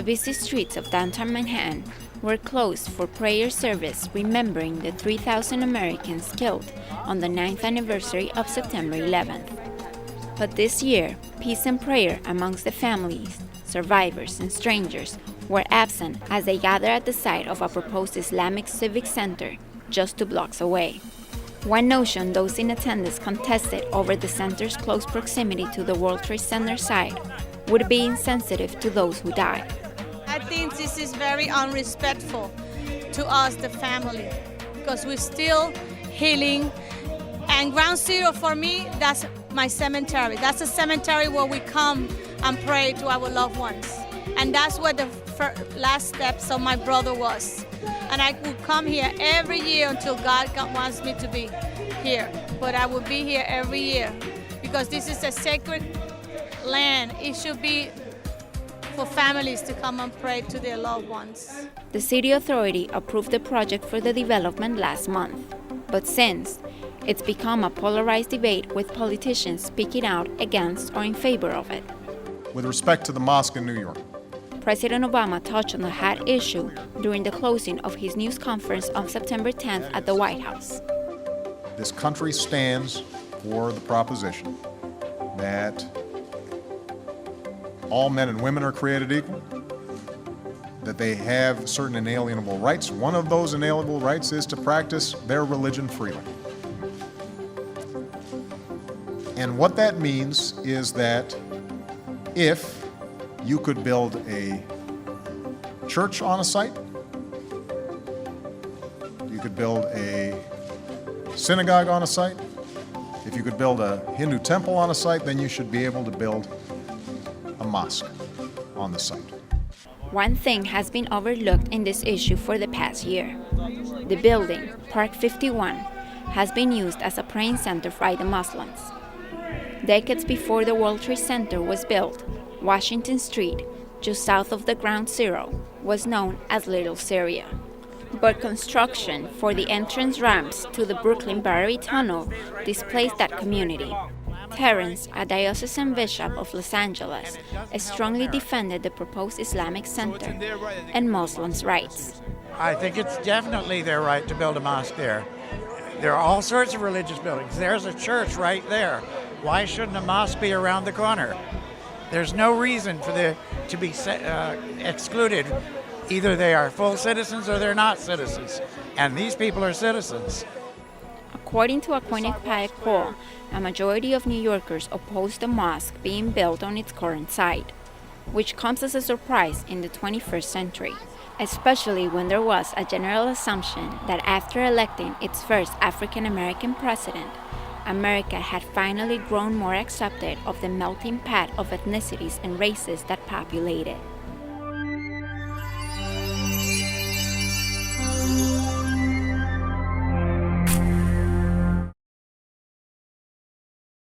busy streets of downtown Manhattan were closed for prayer service remembering the 3,000 Americans killed on the 9th anniversary of September 11th. But this year, peace and prayer amongst the families, survivors, and strangers were absent as they gathered at the site of a proposed Islamic civic center just 2 blocks away. One notion those in attendance contested over the center's close proximity to the World Trade Center site would be insensitive to those who died. I think this is very unrespectful to us, the family, because we're still healing. And Ground Zero, for me, that's my cemetery. That's a cemetery where we come and pray to our loved ones. And that's where the last steps of my brother was. And I would come here every year until God wants me to be here. But I will be here every year because this is a sacred land. It should be for families to come and pray to their loved ones. The city authority approved the project for the development last month. But since, it's become a polarized debate with politicians speaking out against or in favor of it. With respect to the mosque in New York, President Obama touched on the hat issue during the closing of his news conference on September 10th at the White House. this country stands for the proposition that all men and women are created equal, that they have certain inalienable rights. One of those inalienable rights is to practice their religion freely. And what that means is that if you could build a church on a site, you could build a synagogue on a site, if you could build a Hindu temple on a site, then you should be able to build a mosque on the site. One thing has been overlooked in this issue for the past year. The building, Park 51, has been used as a praying center by the Muslims. Decades before the World Trade Center was built, Washington Street, just south of the Ground Zero, was known as Little Syria. But construction for the entrance ramps to the Brooklyn Battery Tunnel displaced that community. Terrence, a diocesan bishop of Los Angeles, strongly defended the proposed Islamic center and Muslims' rights. I think it's definitely their right to build a mosque there. There are all sorts of religious buildings. There's a church right there. Why shouldn't a mosque be around the corner? There's no reason for them to be excluded. Either they are full citizens or they're not citizens. And these people are citizens. According to a Quinnipiac poll, a majority of New Yorkers oppose the mosque being built on its current site, which comes as a surprise in the 21st century, especially when there was a general assumption that after electing its first African-American president, America had finally grown more accepted of the melting pot of ethnicities and races that populate it.